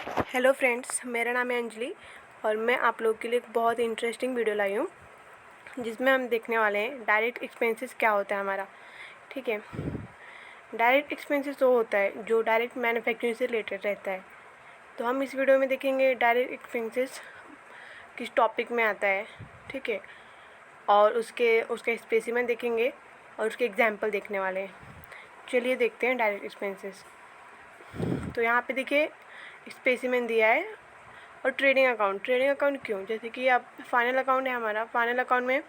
Hello friends, मेरा नाम है अंजलि और मैं आप लोग के लिए एक बहुत इंटरेस्टिंग वीडियो लाई हूँ जिसमें हम देखने वाले हैं डायरेक्ट एक्सपेंसेस क्या होता है हमारा। ठीक है, डायरेक्ट एक्सपेंसेस वो होता है जो डायरेक्ट मैन्युफैक्चरिंग से रिलेटेड रहता है। तो हम इस वीडियो में देखेंगे डायरेक्ट एक्सपेंसेस किस टॉपिक में आता है। ठीक है, और उसके स्पेसिमेन देखेंगे और उसके एग्जाम्पल देखने वाले हैं। चलिए देखते हैं डायरेक्ट एक्सपेंसेस। तो यहाँ पे देखिए स्पेसिमेन दिया है और ट्रेडिंग अकाउंट क्यों, जैसे कि अब फाइनल अकाउंट है हमारा। फाइनल अकाउंट में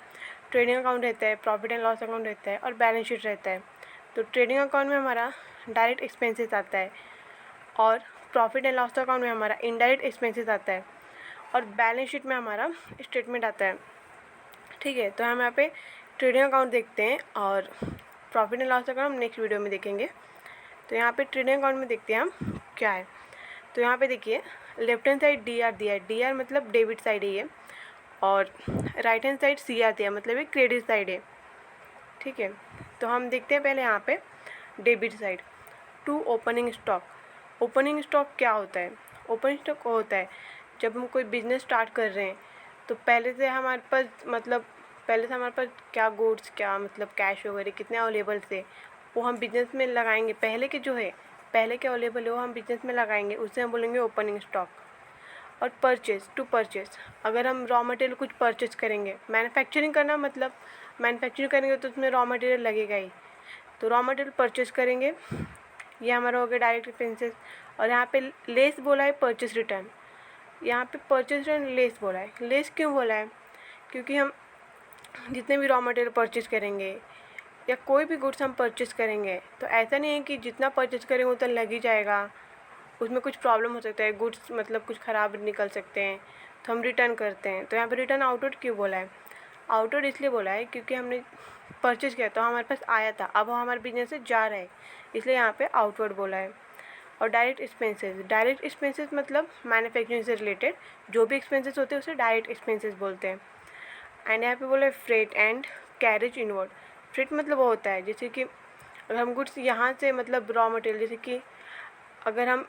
ट्रेडिंग अकाउंट रहता है, प्रॉफिट एंड लॉस अकाउंट रहता है और बैलेंस शीट रहता है। तो ट्रेडिंग अकाउंट में हमारा डायरेक्ट एक्सपेंसेस आता है और प्रॉफिट एंड लॉस अकाउंट में हमारा इनडायरेक्ट एक्सपेंसेस आता है और बैलेंस शीट में हमारा स्टेटमेंट आता है। ठीक है, तो हम यहाँ पे ट्रेडिंग अकाउंट देखते हैं और प्रॉफिट एंड लॉस अकाउंट हम नेक्स्ट वीडियो में देखेंगे। तो यहाँ पे ट्रेडिंग अकाउंट में देखते हैं हम क्या है। तो यहाँ पे देखिए left hand side D R दिया है, डी आर मतलब डेबिट साइड है ये, और right hand side C R दिया मतलब ये क्रेडिट साइड है। ठीक है, तो हम देखते हैं पहले यहाँ पे debit side. To opening stock. Opening stock क्या होता है? ओपनिंग स्टॉक होता है जब हम कोई बिजनेस स्टार्ट कर रहे हैं तो पहले से हमारे पास क्या गुड्स, क्या मतलब कैश वगैरह कितने अवेलेबल थे वो हम बिजनेस में लगाएंगे। पहले के अवेलेबल है वो हम बिजनेस में लगाएंगे, उससे हम बोलेंगे ओपनिंग स्टॉक। और परचेज, टू परचेज, अगर हम रॉ मटेरियल कुछ परचेज करेंगे, मैन्युफैक्चरिंग करना मतलब मैन्युफैक्चरिंग करेंगे तो उसमें रॉ मटेरियल लगेगा ही, तो रॉ मटेरियल परचेज करेंगे, ये हमारा हो गया डायरेक्ट एक्सपेंसेस। और यहाँ पे लेस बोला है परचेज रिटर्न, यहाँ पे परचेज रिटर्न लेस बोला है। लेस क्यों बोला है? क्योंकि हम जितने भी रॉ मटेरियल परचेज करेंगे या कोई भी गुड्स हम परचेज करेंगे तो ऐसा नहीं है कि जितना परचेज करेंगे उतना लग ही जाएगा, उसमें कुछ प्रॉब्लम हो सकता है, गुड्स मतलब कुछ ख़राब निकल सकते हैं, तो हम रिटर्न करते हैं। तो यहाँ पे रिटर्न आउटवर्ड क्यों बोला है? आउटवर्ड इसलिए बोला है क्योंकि हमने परचेज किया तो हमारे पास आया था, अब वो हमारे बिजनेस से जा रहा है, इसलिए यहाँ पे आउटवर्ड बोला है। और डायरेक्ट एक्सपेंसेस मतलब मैन्युफैक्चरिंग से रिलेटेड जो भी एक्सपेंसेस होते हैं उसे डायरेक्ट एक्सपेंसेस बोलते हैं। एंड यहाँ पे बोला है freight and carriage inward. Freight मतलब वो होता है जैसे कि अगर हम गुड्स यहाँ से मतलब रॉ मटेरियल, जैसे कि अगर हम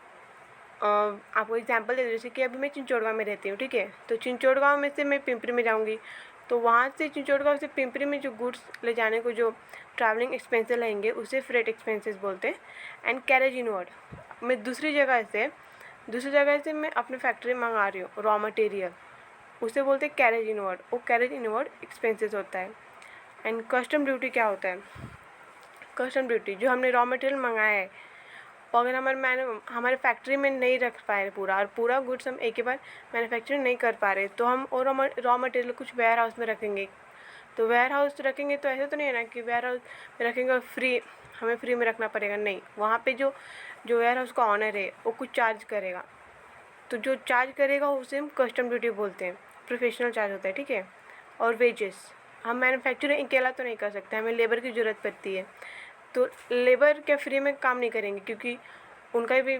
आपको एग्जांपल दे दूँ, जैसे कि अभी मैं चिंचोड़गांव में रहती हूँ। ठीक है, तो चिंचोड़गांव में से मैं पिंपरी में जाऊँगी, तो वहाँ से चिंचोड़गांव से पिंपरी में जो गुड्स ले जाने को जो ट्रैवलिंग एक्सपेंसेस लगेंगे उसे फ्रेट एक्सपेंसेस बोलते हैं। एंड कैरेज इनवर्ड, मैं दूसरी जगह से मैं अपने फैक्ट्री में मंगा रही हूँ रॉ मटेरियल, उसे बोलते हैं कैरेज इनवर्ड, वो कैरेज इनवर्ड एक्सपेंसेस होता है। एंड कस्टम ड्यूटी क्या होता है? कस्टम ड्यूटी जो हमने रॉ मटेरियल मंगाया है और अगर हमारे फैक्ट्री में नहीं रख पाए पूरा गुड्स हम एक ही बार मैन्युफैक्चरिंग नहीं कर पा रहे, तो हम और रॉ मटेरियल कुछ वेयर हाउस में रखेंगे। तो वेयर हाउस रखेंगे तो ऐसा तो नहीं है ना कि वेयर हाउस में रखेंगे और हमें फ्री में रखना पड़ेगा, नहीं, वहाँ पे जो जो वेयर हाउस का ऑनर है वो कुछ चार्ज करेगा, तो जो चार्ज करेगा उसे हम कस्टम ड्यूटी बोलते हैं, प्रोफेशनल चार्ज होता है। ठीक है, और वेजेस, हम मैन्युफैक्चरिंग अकेला तो नहीं कर सकते, हमें लेबर की ज़रूरत पड़ती है, तो लेबर क्या फ्री में काम नहीं करेंगे क्योंकि उनका भी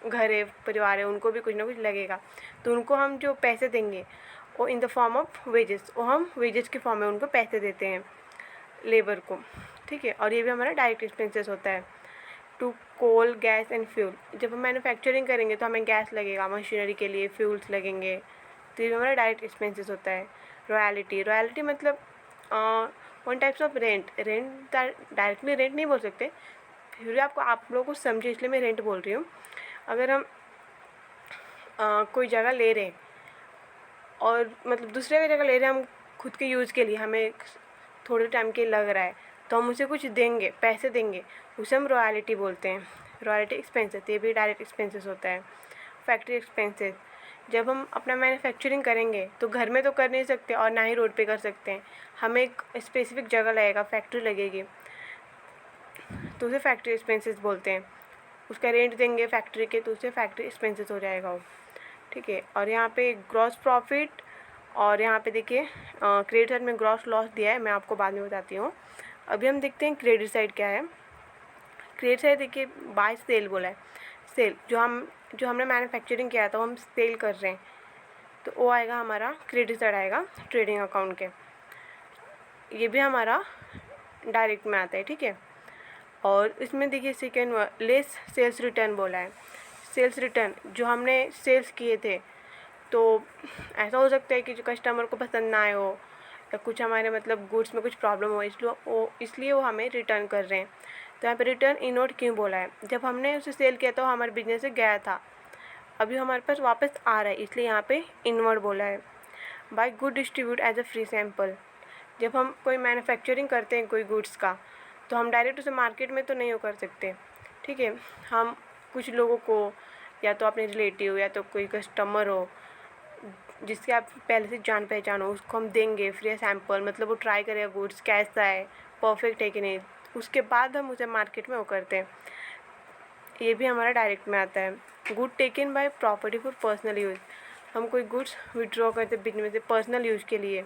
घर है, परिवार है, उनको भी कुछ ना कुछ लगेगा, तो उनको हम जो पैसे देंगे वो in the form of wages, वो हम वेजेस के फॉर्म में उनको पैसे देते हैं लेबर को। ठीक है, और ये भी हमारा डायरेक्ट एक्सपेंसेस होता है। To coal, gas and fuel, जब हम मैन्युफैक्चरिंग करेंगे तो हमें गैस लगेगा मशीनरी के लिए, फ्यूल्स लगेंगे, तो ये भी हमारा डायरेक्ट एक्सपेंसेस होता है। रॉयल्टी मतलब one types of rent directly rent नहीं बोल सकते, फिर भी आप लोगों को समझे इसलिए मैं रेंट बोल रही हूँ। अगर हम कोई जगह ले रहे हैं और मतलब दूसरे की जगह ले रहे हैं हम खुद के यूज़ के लिए, हमें थोड़े टाइम के लग रहा है तो हम उसे कुछ देंगे, पैसे देंगे, उसे हम रॉयल्टी बोलते हैं। रॉयल्टी एक्सपेंसेस ये भी डायरेक्ट एक्सपेंसेस होता है। फैक्ट्री एक्सपेंसेस, जब हम अपना मैन्युफैक्चरिंग करेंगे तो घर में तो कर नहीं सकते और ना ही रोड पे कर सकते हैं, हमें एक स्पेसिफिक जगह लगेगा, फैक्ट्री लगेगी, तो उसे फैक्ट्री एक्सपेंसेस बोलते हैं। उसका रेंट देंगे फैक्ट्री के तो उसे फैक्ट्री एक्सपेंसेस हो जाएगा वो। ठीक है, और यहाँ पे ग्रॉस प्रॉफिट, और यहाँ पे देखिए क्रेडिट साइड में ग्रॉस लॉस दिया है, मैं आपको बाद में बताती हूँ। अभी हम देखते हैं क्रेडिट साइड क्या है। क्रेडिट साइड देखिए बाय सेल बोला है, सेल जो हमने मैन्युफैक्चरिंग किया था वो हम सेल कर रहे हैं, तो वो आएगा हमारा क्रेडिट साइड आएगा ट्रेडिंग अकाउंट के, ये भी हमारा डायरेक्ट में आता है। ठीक है, और इसमें देखिए सेकेंड लेस सेल्स रिटर्न बोला है। सेल्स रिटर्न जो हमने सेल्स किए थे, तो ऐसा हो सकता है कि जो कस्टमर को पसंद ना आए हो या कुछ हमारे मतलब गुड्स में कुछ प्रॉब्लम हो, इसलिए वो हमें रिटर्न कर रहे हैं। तो यहाँ पे रिटर्न इनवर्ड क्यों बोला है? जब हमने उसे सेल किया तो हमारे बिजनेस से गया था, अभी हमारे पास वापस आ रहा है, इसलिए यहाँ पे इनवर्ड बोला है। By good distribute as a free sample, जब हम कोई मैन्युफैक्चरिंग करते हैं कोई गुड्स का, तो हम डायरेक्ट उसे मार्केट में तो नहीं वो कर सकते, ठीक है। हम कुछ लोगों को, या तो अपने रिलेटिव या तो कोई कस्टमर हो जिसके आप पहले से जान पहचान हो, उसको हम देंगे फ्री सैम्पल, मतलब वो ट्राई करेगा गुड्स कैसा है, परफेक्ट है कि नहीं, उसके बाद हम उसे मार्केट में वो करते हैं। ये भी हमारा डायरेक्ट में आता है। Good taken by property for personal use, हम कोई गुड्स विड्रॉ करते बिजनेस से पर्सनल यूज़ के लिए,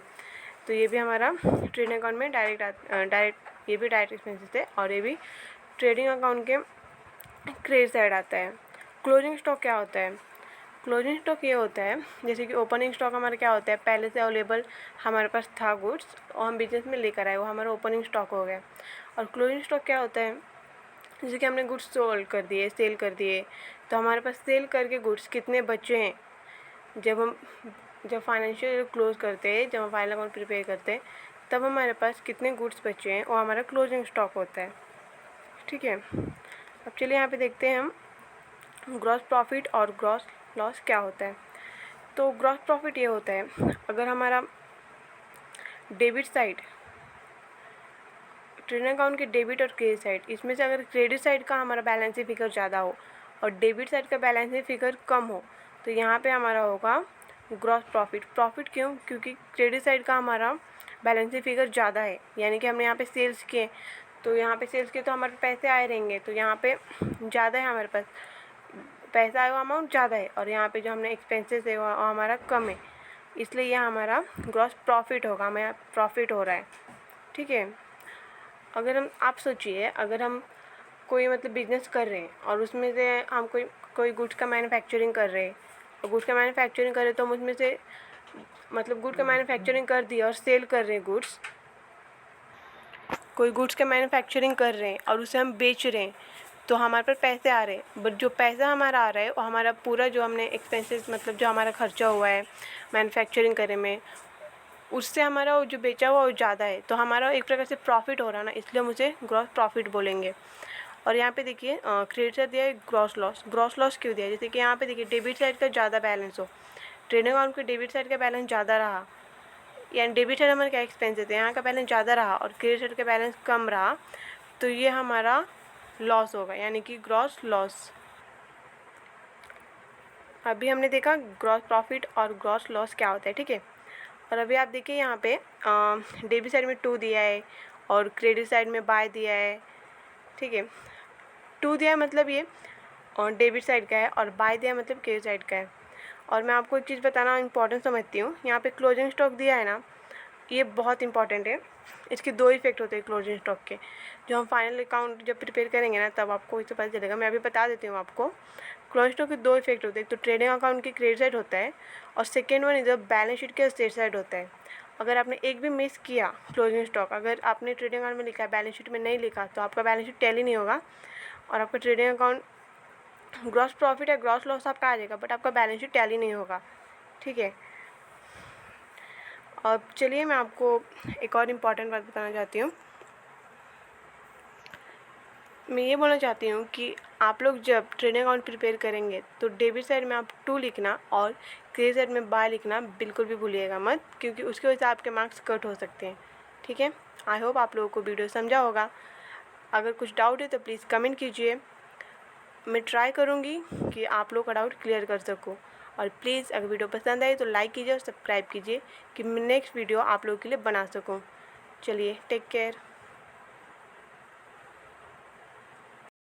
तो ये भी हमारा ट्रेडिंग अकाउंट में डायरेक्ट ये भी डायरेक्ट एक्सपेंसेस है, और ये भी ट्रेडिंग अकाउंट के क्रेडिट साइड आता है। क्लोजिंग स्टॉक क्या होता है? क्लोजिंग स्टॉक ये होता है, जैसे कि ओपनिंग स्टॉक हमारा क्या होता है, पहले से अवेलेबल हमारे पास था गुड्स और हम बिजनेस में लेकर आए, वो हमारा ओपनिंग स्टॉक हो गया। और क्लोजिंग स्टॉक क्या होता है, जैसे कि हमने गुड्स सोल्ड कर दिए, सेल कर दिए, तो हमारे पास सेल करके गुड्स कितने बचे हैं, जब फाइनेंशियल ईयर क्लोज करते हैं, जब हम फाइनल अकाउंट प्रिपेयर करते हैं, तब हमारे पास कितने गुड्स बचे हैं, और हमारा क्लोजिंग स्टॉक होता है, ठीक है। अब चलिए यहाँ पे देखते हैं हम ग्रॉस प्रॉफिट और ग्रॉस लॉस क्या होता है। तो ग्रॉस प्रॉफिट ये होता है, अगर हमारा डेबिट साइड, ट्रेडिंग अकाउंट के डेबिट और क्रेडिट साइड, इसमें से अगर क्रेडिट साइड का हमारा बैलेंस शीट फिगर ज़्यादा हो और डेबिट साइड का बैलेंस शीट फिगर कम हो, तो यहाँ पे हमारा होगा ग्रॉस प्रॉफिट। प्रॉफिट क्यों? क्योंकि क्रेडिट साइड का हमारा बैलेंस शीट फिगर ज़्यादा है, यानी कि हमने यहाँ पे सेल्स किए, तो यहाँ पे सेल्स किए तो हमारे पैसे आए रहेंगे, तो यहाँ पे ज़्यादा है, हमारे पास पैसा आया हुआ अमाउंट ज़्यादा है, और यहाँ पे जो हमने एक्सपेंसेस है वो हमारा कम है, इसलिए यह हमारा ग्रॉस प्रॉफिट होगा, हमें प्रॉफिट हो रहा है, ठीक है। अगर आप सोचिए, अगर हम कोई मतलब बिजनेस कर रहे हैं और उसमें से हम कोई गुड्स का मैन्युफैक्चरिंग कर रहे हैं, और गुड्स का मैन्युफैक्चरिंग कर रहे हैं, तो हम उसमें से मतलब गुड का मैन्युफैक्चरिंग कर दिया और सेल कर रहे हैं गुड्स, कोई गुड्स का मैन्युफैक्चरिंग कर रहे हैं और उसे हम बेच रहे हैं, तो हमारे पास पैसे आ रहे हैं, बट जो पैसा हमारा आ रहा है वो हमारा पूरा जो हमने एक्सपेंसेस मतलब जो हमारा खर्चा हुआ है मैन्युफैक्चरिंग करने में, उससे हमारा वो जो बेचा हुआ वो ज़्यादा है, तो हमारा एक प्रकार से प्रॉफिट हो रहा है ना, इसलिए हम उसे ग्रॉस प्रॉफिट बोलेंगे। और यहाँ पे देखिए क्रेडिट साइड दिया है ग्रॉस लॉस। ग्रॉस लॉस क्यों दिया है? जैसे कि यहाँ पे देखिए डेबिट साइड का ज़्यादा बैलेंस हो, ट्रेडिंग अकाउंट के डेबिट साइड का बैलेंस ज़्यादा रहा, यानी डेबिट साइड हमारे क्या एक्सपेंसेस है, यहाँ का बैलेंस ज़्यादा रहा और क्रेडिट साइड का बैलेंस कम रहा, तो ये हमारा लॉस होगा, यानी कि ग्रॉस लॉस। अभी हमने देखा ग्रॉस प्रॉफिट और ग्रॉस लॉस क्या होता है, ठीक है। और अभी आप देखिए यहाँ पे डेबिट साइड में 2 दिया है और क्रेडिट साइड में बाय दिया है, ठीक है। 2 दिया है मतलब ये और डेबिट साइड का है, और बाय दिया है मतलब क्रेडिट साइड का है। और मैं आपको एक चीज़ बताना इंपॉर्टेंट समझती हूँ, यहाँ पे क्लोजिंग स्टॉक दिया है ना, ये बहुत इंपॉर्टेंट है। इसके 2 इफेक्ट होते हैं क्लोजिंग स्टॉक के, जो हम फाइनल अकाउंट जब प्रिपेयर करेंगे ना, तब आपको इससे पता चलेगा। मैं अभी बता देती हूँ आपको। क्लोजिंग स्टॉक के 2 इफेक्ट होते हैं, एक तो ट्रेडिंग अकाउंट की क्रेडिट साइड होता है, और सेकेंड वन इधर बैलेंस शीट के एसेट साइड होता है। अगर आपने एक भी मिस किया क्लोजिंग स्टॉक, अगर आपने ट्रेडिंग अकाउंट में लिखा है बैलेंस शीट में नहीं लिखा, तो आपका बैलेंस शीट टैली नहीं होगा, और आपका ट्रेडिंग अकाउंट ग्रॉस प्रॉफिट या ग्रॉस लॉस आपका आ जाएगा, बट आपका बैलेंस शीट टैली नहीं होगा, ठीक है। अब चलिए मैं आपको एक और इम्पॉर्टेंट बात बताना चाहती हूँ। मैं ये बोलना चाहती हूँ कि आप लोग जब ट्रेडिंग अकाउंट प्रिपेयर करेंगे, तो डेबिट साइड में आप 2 लिखना और क्रेडिट साइड में बाय लिखना बिल्कुल भी भूलिएगा मत, क्योंकि उसकी वजह से आपके मार्क्स कट हो सकते हैं, ठीक है। आई होप आप लोगों को वीडियो समझा होगा। अगर कुछ डाउट है तो प्लीज़ कमेंट कीजिए, मैं ट्राई करूँगी कि आप लोग का डाउट क्लियर कर सकूँ। और प्लीज़ अगर वीडियो पसंद आए तो लाइक कीजिए और सब्सक्राइब कीजिए कि मैं नेक्स्ट वीडियो आप लोगों के लिए बना सकूँ। चलिए, टेक केयर।